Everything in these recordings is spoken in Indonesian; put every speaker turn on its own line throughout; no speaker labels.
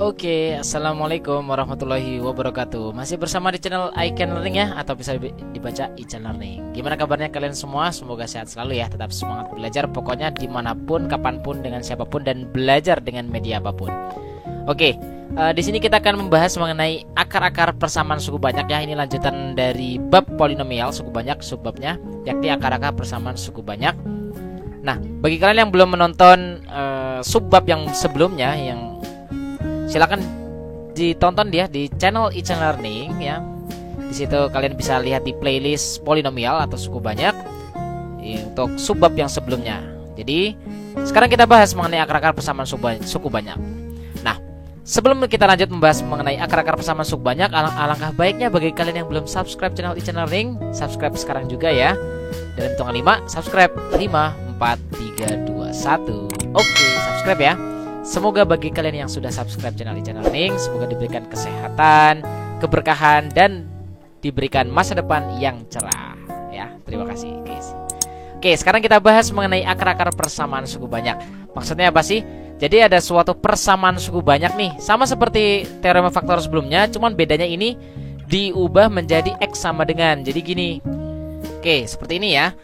Oke, assalamualaikum warahmatullahi wabarakatuh. Masih bersama di channel I Can Learning ya, atau bisa dibaca I Can Learning. Gimana kabarnya kalian semua? Semoga sehat selalu ya. Tetap semangat belajar, pokoknya dimanapun, kapanpun, dengan siapapun, dan belajar dengan media apapun. Oke, di sini kita akan membahas mengenai akar-akar persamaan suku banyak ya. Ini lanjutan dari bab polinomial suku banyak, subbabnya yakni akar-akar persamaan suku banyak. Nah, bagi kalian yang belum menonton subbab yang sebelumnya, silakan ditonton dia di channel I Can Learning ya. Di situ kalian bisa lihat di playlist polinomial atau suku banyak untuk subbab yang sebelumnya. Jadi sekarang kita bahas mengenai akar-akar persamaan suku banyak. Nah, sebelum kita lanjut membahas mengenai akar-akar persamaan suku banyak, alangkah baiknya bagi kalian yang belum subscribe channel I Can Learning, subscribe sekarang juga ya. Dalam hitungan 5, subscribe. 5, 4, 3, 2, 1. Oke, subscribe ya. Semoga bagi kalian yang sudah subscribe channel I Can Learning, semoga diberikan kesehatan, keberkahan, dan diberikan masa depan yang cerah ya. Terima kasih guys. Oke, sekarang kita bahas mengenai akar-akar persamaan suku banyak. Maksudnya apa sih? Jadi ada suatu persamaan suku banyak nih, sama seperti teorema faktor sebelumnya, cuman bedanya ini diubah menjadi X sama dengan. Jadi gini. Oke, seperti ini ya.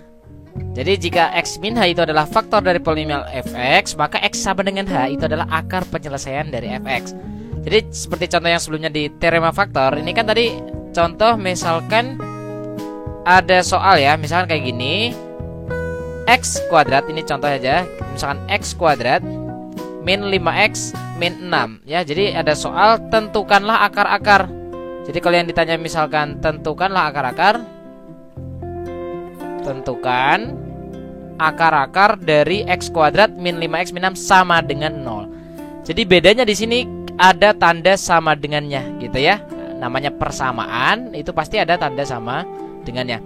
Jadi jika X min H itu adalah faktor dari polinomial fx, maka X sama dengan H itu adalah akar penyelesaian dari fx. Jadi seperti contoh yang sebelumnya di teorema faktor, ini kan tadi contoh misalkan ada soal ya, misalkan kayak gini, X kuadrat, ini contoh aja, misalkan X kuadrat min 5X min 6 ya. Jadi ada soal tentukanlah akar-akar. Jadi kalau yang ditanya misalkan tentukanlah akar-akar, tentukan akar-akar dari X kuadrat min 5X min 6 sama dengan 0. Jadi bedanya di sini ada tanda sama dengannya gitu ya. Namanya persamaan, itu pasti ada tanda sama dengannya.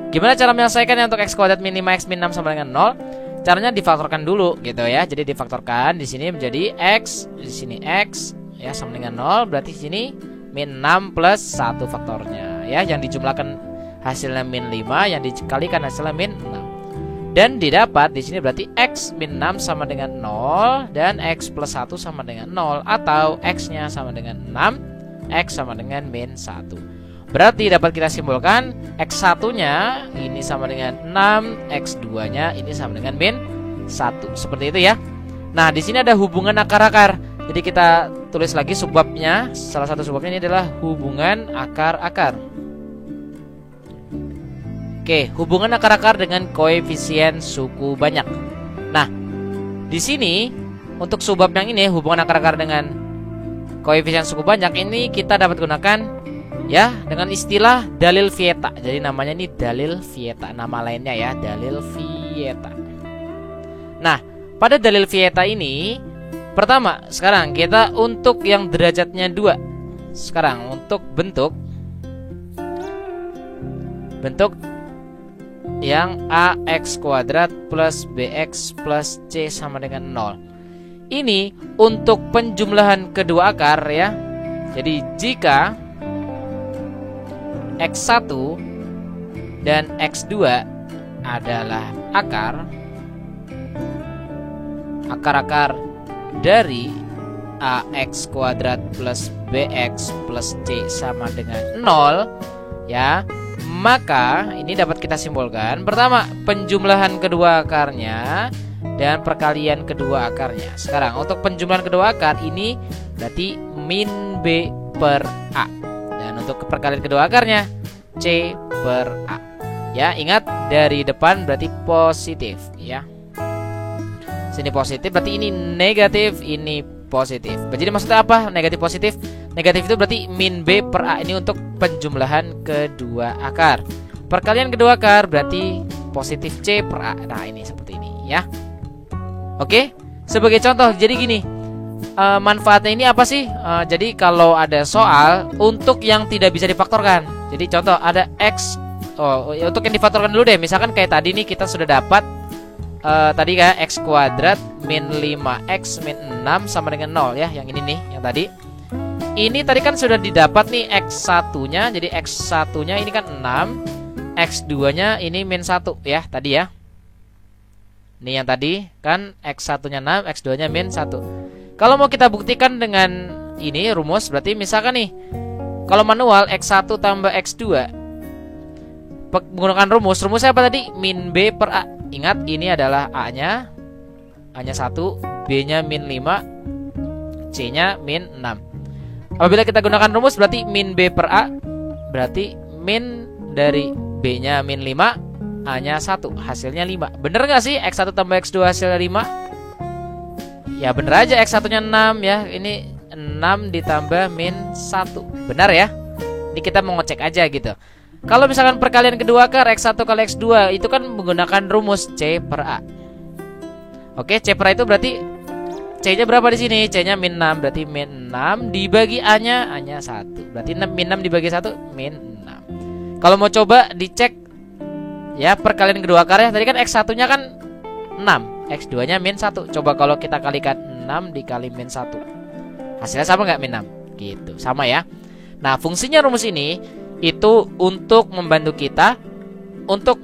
Gimana cara menyelesaikannya untuk X kuadrat min 5X min 6 sama dengan 0? Caranya difaktorkan dulu gitu ya. Jadi difaktorkan di sini menjadi X, di sini X ya sama dengan 0, berarti di sini min 6 plus 1 faktornya ya, yang dijumlahkan hasilnya min 5, yang dikalikan hasilnya min 6. Dan didapat di sini berarti X min 6 sama dengan 0 dan X plus 1 sama dengan 0, atau X-nya sama dengan 6, X sama dengan min 1. Berarti dapat kita simpulkan X1-nya ini sama dengan 6, X2-nya ini sama dengan min 1. Seperti itu ya. Nah, di sini ada hubungan akar-akar. Jadi kita tulis lagi subbabnya. Salah satu subbabnya ini adalah hubungan akar-akar. Oke, hubungan akar-akar dengan koefisien suku banyak. Nah, di sini untuk subbab yang ini, hubungan akar-akar dengan koefisien suku banyak, ini kita dapat gunakan ya dengan istilah dalil Vieta. Jadi namanya ini dalil Vieta, nama lainnya ya, dalil Vieta. Nah, pada dalil Vieta ini, pertama, sekarang kita untuk yang derajatnya 2. Sekarang untuk bentuk yang AX kuadrat plus BX plus C sama dengan 0. Ini untuk penjumlahan kedua akar ya. Jadi jika X1 dan X2 adalah akar-akar dari AX kuadrat plus BX plus C sama dengan 0 ya, maka ini dapat kita simpulkan, pertama, penjumlahan kedua akarnya dan perkalian kedua akarnya. Sekarang untuk penjumlahan kedua akar ini berarti min B per A, dan untuk perkalian kedua akarnya C per A. Ya, ingat dari depan berarti positif ya. Sini positif berarti ini negatif, ini positif. Jadi maksudnya apa negatif positif? Negatif itu berarti min B per A, ini untuk penjumlahan kedua akar. Perkalian kedua akar berarti positif C per A. Nah, ini seperti ini ya. Oke, sebagai contoh, jadi gini, manfaatnya ini apa sih? Jadi kalau ada soal untuk yang tidak bisa difaktorkan, jadi contoh ada X, untuk yang difaktorkan dulu deh. Misalkan kayak tadi nih kita sudah dapat tadi kayak X kuadrat min 5X min 6 sama dengan 0 ya. Yang ini nih, yang tadi. Ini tadi kan sudah didapat nih X1-nya. Jadi X1-nya ini kan 6, X2-nya ini min 1 ya tadi ya. Ini yang tadi kan X1-nya 6, X2-nya min 1. Kalau mau kita buktikan dengan ini rumus berarti misalkan nih, kalau manual X1 tambah X2 menggunakan rumusnya apa tadi? Min B per A. Ingat ini adalah A-nya A-nya 1, B-nya min 5, C-nya min 6. Apabila kita gunakan rumus berarti min B per A, berarti min dari B-nya min 5, A-nya 1, hasilnya 5. Bener gak sih X1 tambah X2 hasilnya 5? Ya bener aja, X1-nya 6 ya. Ini 6 ditambah min 1. Benar ya? Ini kita mau ngecek aja gitu. Kalau misalkan perkalian kedua akar X1 kali X2 itu kan menggunakan rumus C per A. Oke, C per A itu berarti C-nya berapa di sini? C-nya min 6, berarti min 6 dibagi A-nya 1. Berarti min 6 dibagi 1 min 6. Kalau mau coba dicek ya perkalian kedua akar ya. Tadi kan X1-nya kan 6, X2-nya min 1. Coba kalau kita kalikan 6 dikali min 1. Hasilnya sama nggak min 6? Gitu, sama ya. Nah, fungsinya rumus ini itu untuk membantu kita untuk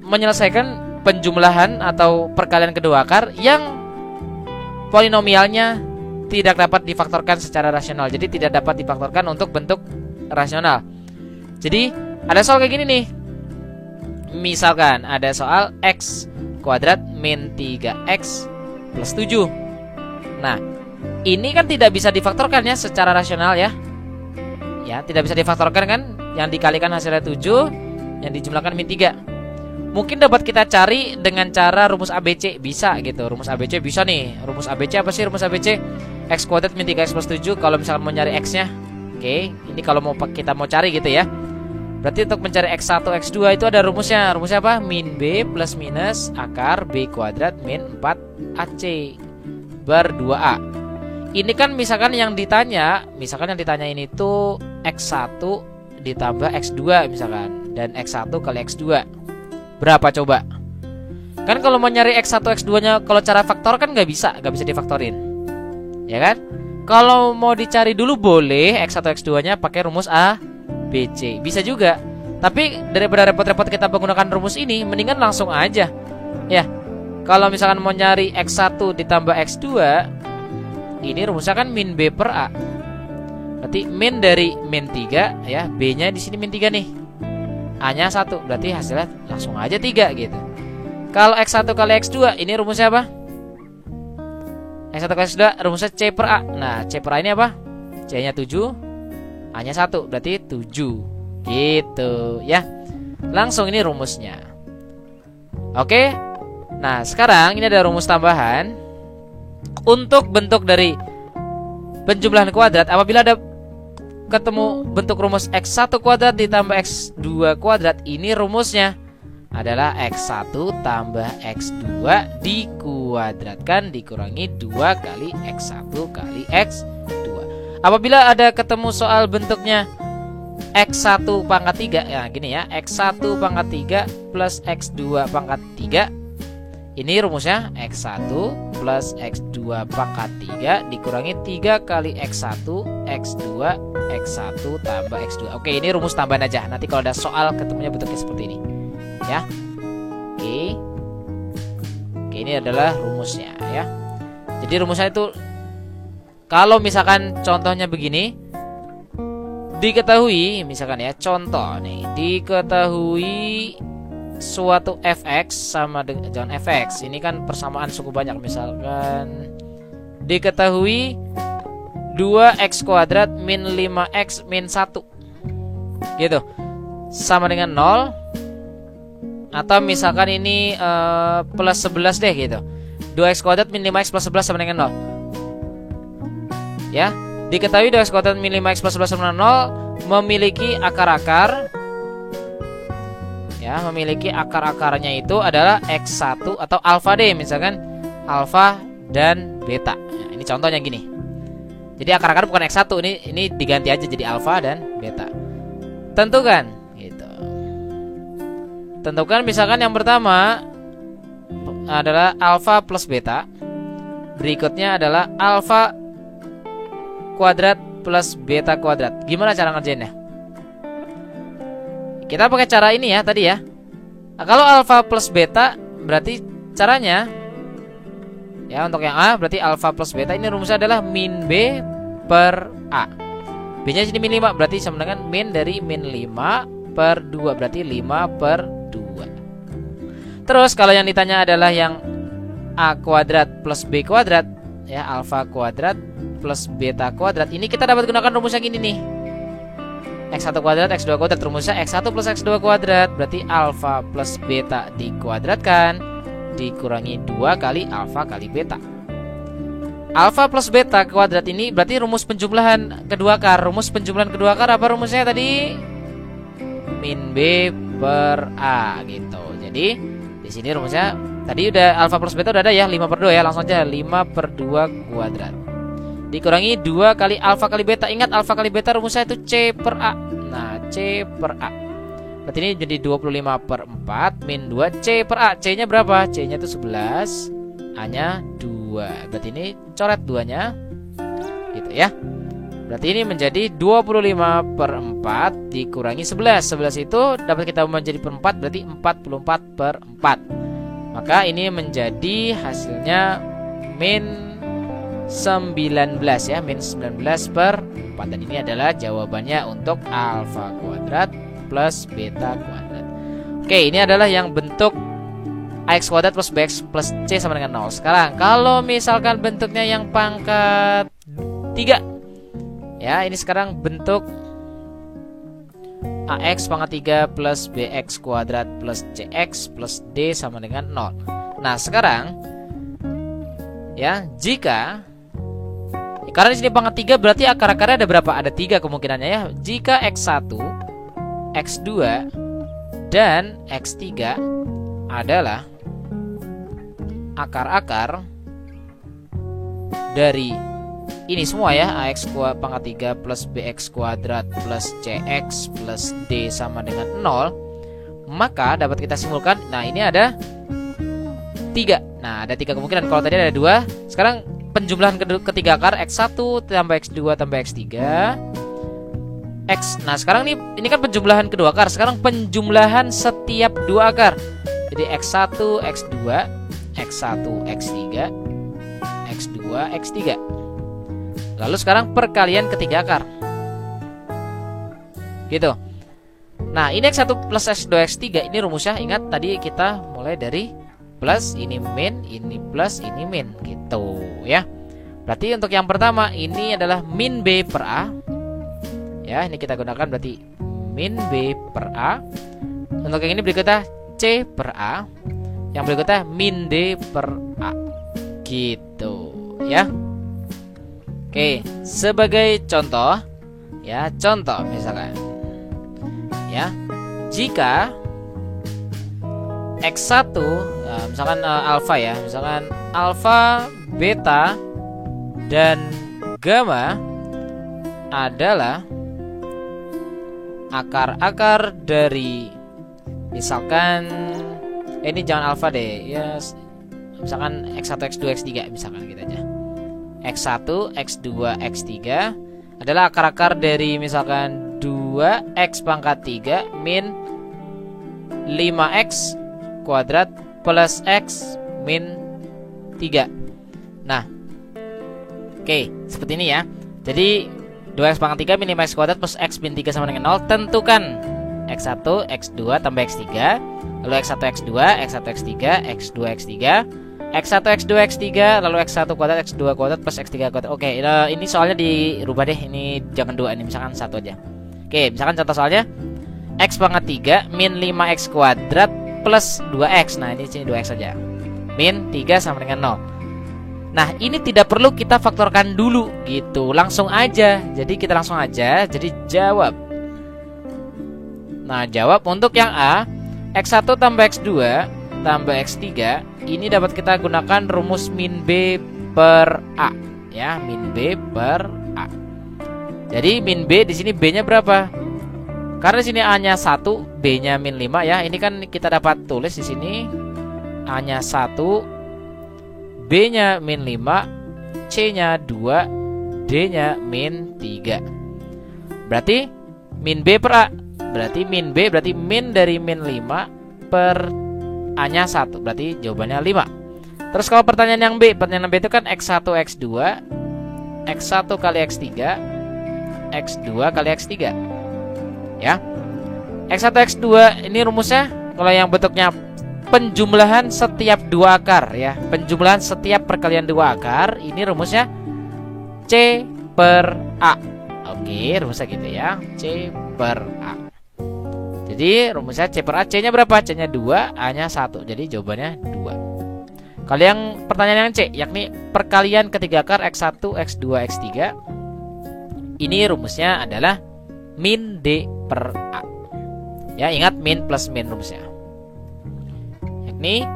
menyelesaikan penjumlahan atau perkalian kedua akar yang polinomialnya tidak dapat difaktorkan secara rasional. Jadi tidak dapat difaktorkan untuk bentuk rasional. Jadi ada soal kayak gini nih. Misalkan ada soal X kuadrat min 3X plus 7. Nah, ini kan tidak bisa difaktorkan ya secara rasional ya. Ya, tidak bisa difaktorkan kan. Yang dikalikan hasilnya 7, yang dijumlahkan min 3. Mungkin dapat kita cari dengan cara rumus ABC. Bisa gitu, rumus ABC bisa nih. Rumus ABC apa sih rumus ABC? X kuadrat min 3X plus 7. Kalau misalkan mau nyari X-nya. Oke, ini kalau kita mau cari gitu ya. Berarti untuk mencari X1, X2 itu ada rumusnya. Rumusnya apa? Min B plus minus akar B kuadrat min 4AC bar 2A. Ini kan misalkan yang ditanya ini tuh X1 ditambah X2 misalkan, dan X1 kali X2 berapa coba? Kan kalau mau nyari X1 X2-nya kalau cara faktor kan nggak bisa difaktorin. Ya kan? Kalau mau dicari dulu boleh X1 X2-nya pakai rumus A B C. Bisa juga. Tapi daripada repot-repot kita menggunakan rumus ini, mendingan langsung aja. Ya. Kalau misalkan mau nyari X1 ditambah X2, ini rumusnya kan min B per A. Berarti min dari min 3 ya, B-nya di sini min 3 nih. A-nya 1, berarti hasilnya langsung aja 3 gitu. Kalau X1 kali X2, ini rumusnya apa? X1 kali X2 rumusnya C per A. Nah, C per A ini apa? C-nya 7, A-nya 1, berarti 7. Gitu ya. Langsung ini rumusnya. Oke. Nah, sekarang ini ada rumus tambahan. Untuk bentuk dari penjumlahan kuadrat, apabila ada ketemu bentuk rumus X1 kuadrat ditambah X2 kuadrat, ini rumusnya adalah X1 tambah X2 dikuadratkan dikurangi 2 kali X1 kali X2. Apabila ada ketemu soal bentuknya X1 pangkat 3, ya gini ya, X1 pangkat 3 plus X2 pangkat 3. Ini rumusnya X1 plus X2 pangkat 3 dikurangi 3 kali X1 X2 X1 tambah X2. Oke, ini rumus tambahan aja. Nanti kalau ada soal ketemunya bentuknya seperti ini. Ya. Oke, ini adalah rumusnya ya. Jadi rumusnya itu kalau misalkan contohnya begini, diketahui misalkan ya, contoh nih, diketahui suatu fx sama dengan fx. Ini kan persamaan suku banyak. Misalkan diketahui 2x kuadrat min 5x min 1 gitu sama dengan 0. Atau misalkan ini plus 11 deh gitu. 2x kuadrat min 5x plus 11 sama dengan 0. Ya, diketahui 2x kuadrat min 5x plus 11 sama dengan 0 memiliki akar-akar. Ya, memiliki akar-akarnya itu adalah X1 atau alfa deh, misalkan alfa dan beta. Ya, ini contohnya gini. Jadi akar-akar bukan X1, ini diganti aja jadi alfa dan beta. Tentukan gitu. Tentukan misalkan yang pertama adalah alfa plus beta. Berikutnya adalah alfa kuadrat plus beta kuadrat. Gimana cara ngerjainnya? Kita pakai cara ini ya tadi ya. Nah, kalau alfa plus beta berarti caranya ya, untuk yang A berarti alfa plus beta ini rumusnya adalah min B per A. B-nya sini min 5, berarti sama dengan min dari min 5 per 2, berarti 5 per 2. Terus kalau yang ditanya adalah yang A kuadrat plus B kuadrat, ya, alfa kuadrat plus beta kuadrat, ini kita dapat gunakan rumus yang ini nih. X1 kuadrat X2 kuadrat, rumusnya X1 plus X2 kuadrat, berarti alfa plus beta dikuadratkan dikurangi 2 kali alfa kali beta. Alfa plus beta kuadrat ini berarti rumus penjumlahan kedua akar. Rumus penjumlahan kedua akar apa rumusnya tadi? Min B per A gitu. Jadi di sini rumusnya tadi udah alfa plus beta udah ada ya, 5 per 2 ya, langsung aja 5 per 2 kuadrat dikurangi 2 kali alfa kali beta. Ingat alfa kali beta rumusnya itu C per A. Nah, C per A berarti ini jadi 25 per 4 min 2 C per A. C nya berapa? C nya itu 11, A nya 2. Berarti ini coret 2 nya gitu ya. Berarti ini menjadi 25 per 4 dikurangi 11. 11 itu dapat kita menjadi per 4, berarti 44 per 4. Maka ini menjadi hasilnya min 19 ya, min 19 per 4. Dan ini adalah jawabannya untuk alfa kuadrat plus beta kuadrat. Oke, ini adalah yang bentuk ax kuadrat plus bx plus c sama dengan 0. Sekarang kalau misalkan bentuknya yang pangkat 3, ya, ini sekarang bentuk ax pangkat 3 plus bx kuadrat plus cx plus d sama dengan 0. Nah, sekarang ya, jika karena di sini pangkat 3 berarti akar-akarnya ada berapa? Ada 3 kemungkinannya ya. Jika x1, x2 dan x3 adalah akar-akar dari ini semua ya, ax pangkat 3 plus bx kuadrat plus cx plus d sama dengan 0, maka dapat kita simpulkan, nah ini ada 3. Nah, ada 3 kemungkinan. Kalau tadi ada 2, sekarang penjumlahan ketiga akar x1 tambah x2 tambah x3 x. Nah, sekarang ini kan penjumlahan kedua akar. Sekarang penjumlahan setiap 2 akar. Jadi x1 x2 x1 x3 x2 x3. Lalu sekarang perkalian ketiga akar. Gitu. Nah, ini x1 plus x2 x3 ini rumusnya, ingat tadi kita mulai dari plus, ini min, ini plus, ini min gitu ya. Berarti untuk yang pertama ini adalah min B per A. Ya, ini kita gunakan berarti min B per A. Untuk yang ini berikutnya C per A. Yang berikutnya min D per A. Gitu ya. Oke, sebagai contoh ya, contoh misalkan ya, jika X1 misalkan alfa ya, misalkan alfa, beta dan gamma adalah akar-akar dari misalkan ini jangan alfa deh ya, misalkan X1, X2, X3 misalkan gitu aja. X1, X2, X3 adalah akar-akar dari misalkan 2x pangkat 3 min 5x kuadrat plus x min 3. Nah, oke, seperti ini ya. Jadi 2x pangkat 3 min 5x kuadrat plus x min 3 sama dengan 0. Tentukan x1, x2 tambah x3. Lalu x1, x2, x1, x3, x2, x3, x1, x2, x3, lalu x1 kuadrat, x2 kuadrat plus x3 kuadrat. Oke, ini soalnya dirubah deh. Ini jangan 2, ini misalkan 1 aja. Oke, misalkan contoh soalnya x pangkat 3 min 5x kuadrat plus 2x. Nah, ini sini 2x saja. Min 3 sama dengan 0. Nah, ini tidak perlu kita faktorkan dulu gitu. Langsung aja. Jadi kita langsung aja. Jadi jawab. Nah, jawab untuk yang A, x1 tambah x2 tambah x3 ini dapat kita gunakan rumus min B per A ya, min B per A. Jadi min B di sini B-nya berapa? Karena di sini A-nya 1, B-nya min 5 ya. Ini kan kita dapat tulis di sini A-nya 1, B-nya min 5, C-nya 2, D-nya min 3. Berarti min B per A. Berarti min B berarti min dari min 5 per A-nya 1. Berarti jawabannya 5. Terus kalau pertanyaan yang B, pertanyaan B itu kan X1, X2 X1 kali X3, X2 kali X3. Ya. X1 X2 ini rumusnya kalau yang bentuknya penjumlahan setiap dua akar ya. Penjumlahan setiap perkalian dua akar, ini rumusnya C per A. Oke, rumusnya gitu ya. C per A. Jadi rumusnya C per A, C-nya berapa? C-nya 2, A-nya 1. Jadi jawabannya 2. Kalau yang pertanyaan yang C, yakni perkalian ketiga akar X1, X2, X3, ini rumusnya adalah min D per A. Ya, ingat min plus min rumusnya. Yakni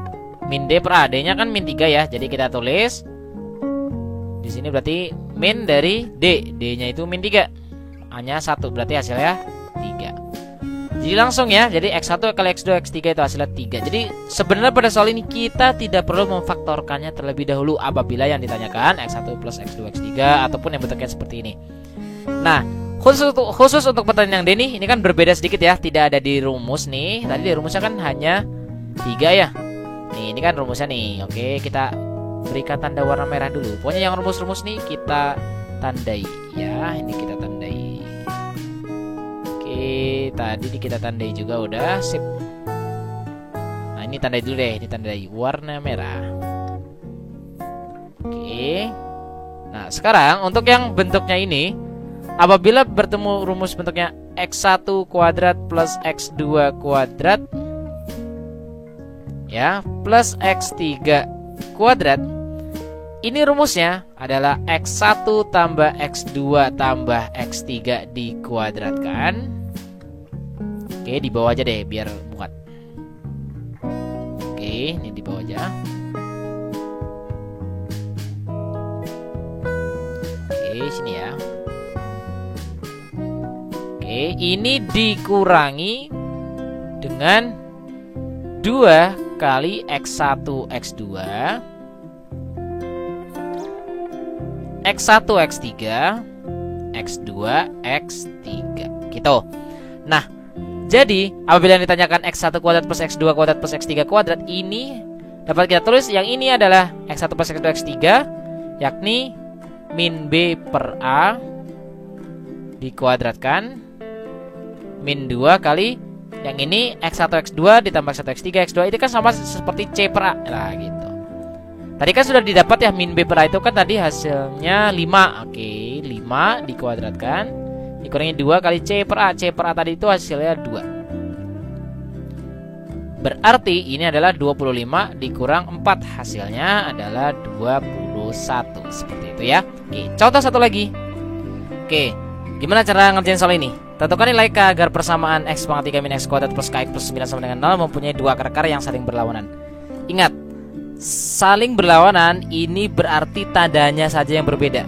min D per A. D-nya kan min 3 ya. Jadi kita tulis di sini berarti min dari D. D-nya itu min 3. A-nya 1, berarti hasilnya 3. Jadi langsung ya, jadi X1 kali X2 X3 itu hasilnya 3. Jadi sebenarnya pada soal ini kita tidak perlu memfaktorkannya terlebih dahulu apabila yang ditanyakan X1 plus X2 X3 ataupun yang bentuknya seperti ini. Nah, khusus untuk pertanyaan yang D nih, ini kan berbeda sedikit ya, tidak ada di rumus nih. Tadi di rumusnya kan hanya 3 ya. Nih, ini kan rumusnya nih. Oke, kita berikan tanda warna merah dulu. Pokoknya yang rumus-rumus nih kita tandai ya. Ini kita tandai. Tadi kita tandai juga udah, sip. Nah, ini tandai dulu deh, ini tandai warna merah. Oke. Nah, sekarang untuk yang bentuknya ini, apabila bertemu rumus bentuknya X1 kuadrat plus X2 kuadrat ya, plus X3 kuadrat, ini rumusnya adalah X1 tambah X2 tambah X3 dikuadratkan. Oke, di bawah aja deh biar muat. Oke, ini di bawah aja. Oke, sini ya. Oke, ini dikurangi dengan 2 kali X1 X2 X1 X3 X2 X3 gitu. Nah, jadi apabila ditanyakan X1 kuadrat plus X2 kuadrat plus X3 kuadrat, ini dapat kita tulis yang ini adalah X1 plus X2 X3, yakni min B per A dikuadratkan min 2 kali yang ini X1 X2 ditambah X1 X3 X2, itu kan sama seperti C per A. Nah, gitu. Tadi kan sudah didapat ya min B per A itu kan tadi hasilnya 5. Oke, 5 dikuadratkan dikurangi 2 kali C per A. C per A tadi itu hasilnya 2. Berarti ini adalah 25 dikurang 4, hasilnya adalah 21. Seperti itu ya. Oke, contoh satu lagi. Oke, gimana cara ngerjain soal ini? Tentukan nilai K agar persamaan X pangkat 3 min X kuadrat plus KX plus 9 sama dengan 0 mempunyai dua akar yang saling berlawanan. Ingat, saling berlawanan ini berarti tandanya saja yang berbeda.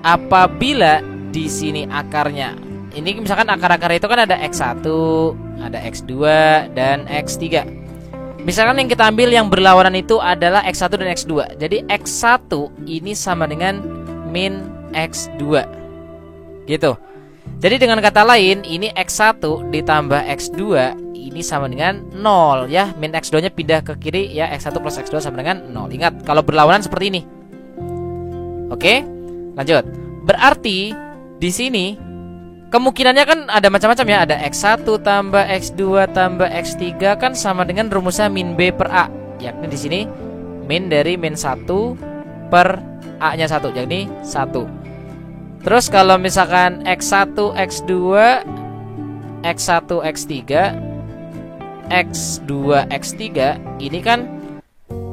Apabila di sini akarnya, ini misalkan akar-akar itu kan ada X1, ada X2 dan X3. Misalkan yang kita ambil yang berlawanan itu adalah X1 dan X2. Jadi X1 ini sama dengan min X2. Gitu. Jadi dengan kata lain, ini X1 ditambah X2 ini sama dengan 0 ya. Min X2 nya pindah ke kiri ya, X1 plus X2 sama dengan 0. Ingat, kalau berlawanan seperti ini. Oke, lanjut. Berarti di sini kemungkinannya kan ada macam-macam ya. Ada X1 tambah X2 tambah X3 kan sama dengan rumusnya min B per A. Yakni di sini min dari min 1 per A-nya 1, jadi 1. Terus kalau misalkan X1 X2 X1 X3 X2 X3, ini kan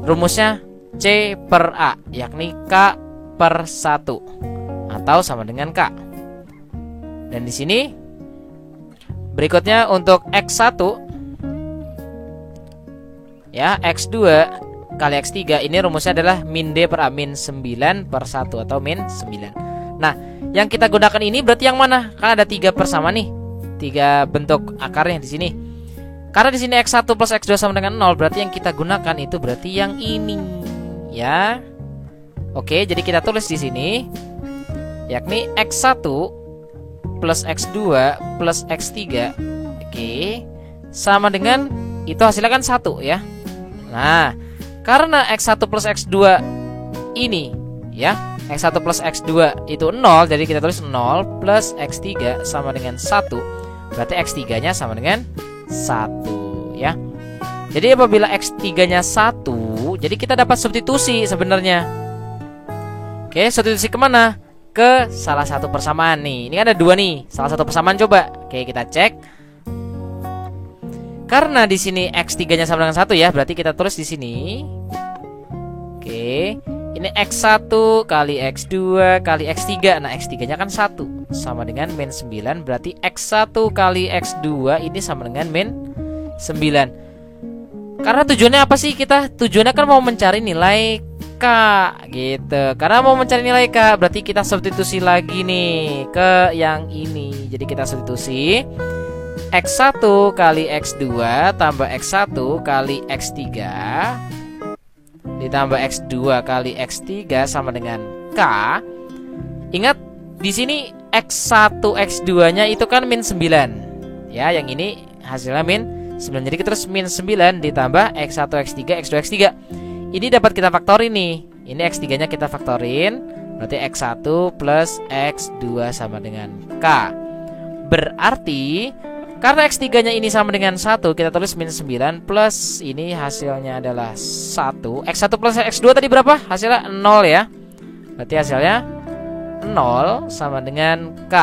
rumusnya C per A, yakni K per 1 atau sama dengan K. Dan di sini berikutnya untuk X1 ya, X2 kali X3, ini rumusnya adalah min D per A, min 9 per 1 atau min 9. Nah, yang kita gunakan ini berarti yang mana? Kan ada 3 persama nih, 3 bentuk akarnya di sini. Karena di sini X1 plus X2 sama dengan 0, berarti yang kita gunakan itu berarti yang ini ya. Oke, jadi kita tulis di sini yakni X1 plus X2 plus X3. Oke, sama dengan itu hasilnya kan 1 ya. Nah, karena X1 plus X2 ini ya. X1 plus X2 itu 0, jadi kita tulis 0 plus X3 sama dengan 1. Berarti X3 nya sama dengan 1 ya. Jadi apabila X3 nya 1, jadi kita dapat substitusi sebenarnya. Oke, substitusi kemana? Ke salah satu persamaan nih. Ini ada 2 nih, salah satu persamaan coba. Oke, kita cek. Karena di sini X3 nya sama dengan 1 ya, berarti kita tulis di sini. Oke, ini X1 kali X2 kali X3. Nah, X3 nya kan 1 sama dengan min 9. Berarti X1 kali X2 ini sama dengan min 9. Karena tujuannya apa sih kita? Tujuannya kan mau mencari nilai K gitu. Karena mau mencari nilai K, berarti kita substitusi lagi nih ke yang ini. Jadi kita substitusi X1 kali X2 tambah X1 kali X3 ditambah X2 kali X3 sama dengan K. Ingat di sini X1 X2 nya itu kan min 9. Ya, yang ini hasilnya min 9. Jadi kita terus min 9 ditambah X1 X3 X2 X3. Ini dapat kita faktorin nih. Ini X3 nya kita faktorin, berarti X1 plus X2 sama dengan K. Berarti karena X3 nya ini sama dengan 1, kita tulis min 9 plus ini hasilnya adalah 1. X1 plus X2 tadi berapa? Hasilnya 0 ya. Berarti hasilnya 0 sama dengan K.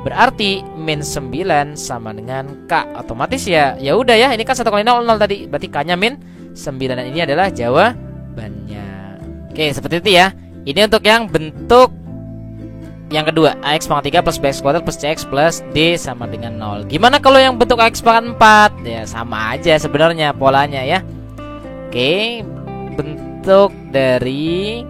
Berarti min 9 sama dengan K. Otomatis ya udah ya, ini kan 1 kali 0 0 tadi. Berarti K nya min 9 dan ini adalah jawabannya. Oke, seperti itu ya. Ini untuk yang bentuk yang kedua, AX pangkat 3 plus BX kuadrat plus CX plus D sama dengan 0. Gimana kalau yang bentuk AX pangkat 4? Ya sama aja sebenarnya polanya ya. Oke, bentuk dari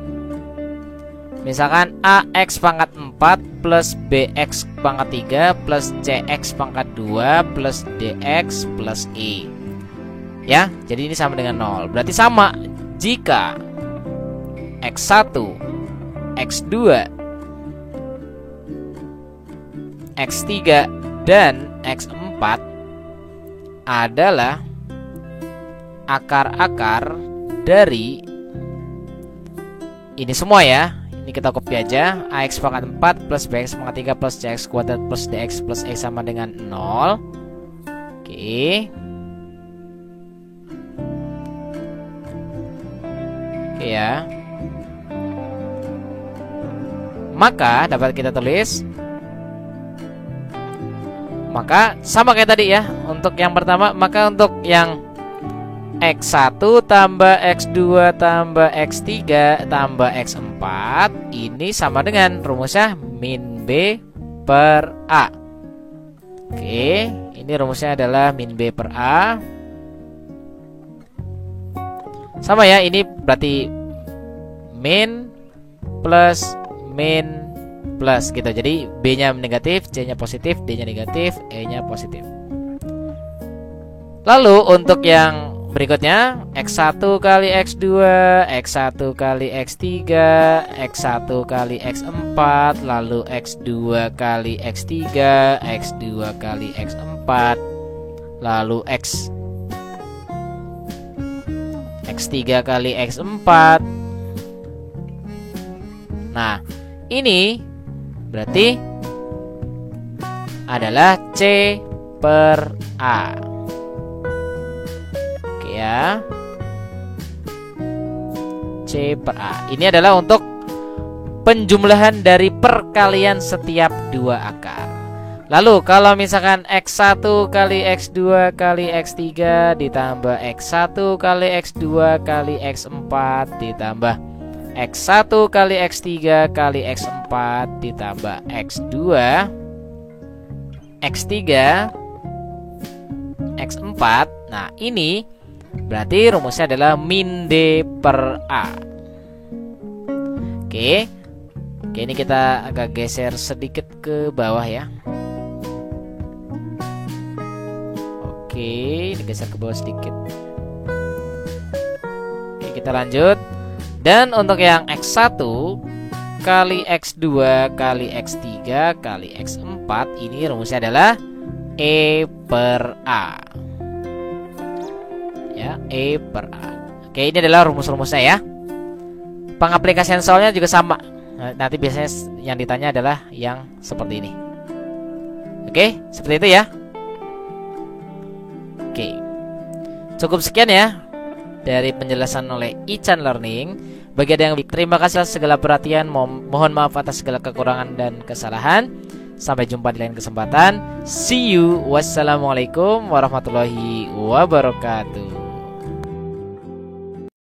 misalkan AX pangkat 4 plus BX pangkat 3 plus CX pangkat 2 plus DX plus E. Ya, jadi ini sama dengan 0. Berarti sama jika X1, X2, X3 dan X4 adalah akar-akar dari ini semua ya. Ini kita copy aja. AX pangkat 4 plus BX pangkat 3 plus CX kuadrat plus DX plus E sama dengan 0. Oke. Oke ya. Maka dapat kita tulis, maka sama kayak tadi ya. Untuk yang pertama, maka untuk yang X1 tambah X2 tambah X3 tambah X4 ini sama dengan rumusnya min B per A. Oke, ini rumusnya adalah min B per A. Sama ya, ini berarti min plus min plus gitu. Jadi B-nya negatif, C-nya positif, D-nya negatif, E-nya positif. Lalu untuk yang berikutnya, X1 kali X2, X1 kali X3, X1 kali X4, lalu X2 kali X3, X2 kali X4, lalu X3 kali X4. Nah, ini berarti adalah C per A. Oke ya, C per A. Ini adalah untuk penjumlahan dari perkalian setiap dua akar. Lalu kalau misalkan X1 kali X2 kali X3 ditambah X1 kali X2 kali X4 ditambah X1 kali X3 kali X4 ditambah X2 X3 X4. Nah, ini berarti rumusnya adalah min D per A. Oke, ini kita agak geser sedikit ke bawah ya. Oke, ini geser ke bawah sedikit. Oke, kita lanjut. Dan untuk yang X1 kali X2 kali X3 kali X4 ini rumusnya adalah E per A. Ya, E per A. Oke, ini adalah rumus-rumusnya ya. Pengaplikasian soalnya juga sama. Nanti biasanya yang ditanya adalah yang seperti ini. Oke, seperti itu ya. Oke, cukup sekian ya dari penjelasan oleh Ican Learning. Bagi ada yang terima kasih atas segala perhatian. Mohon maaf atas segala kekurangan dan kesalahan. Sampai jumpa di lain kesempatan. See you. Wassalamualaikum warahmatullahi wabarakatuh.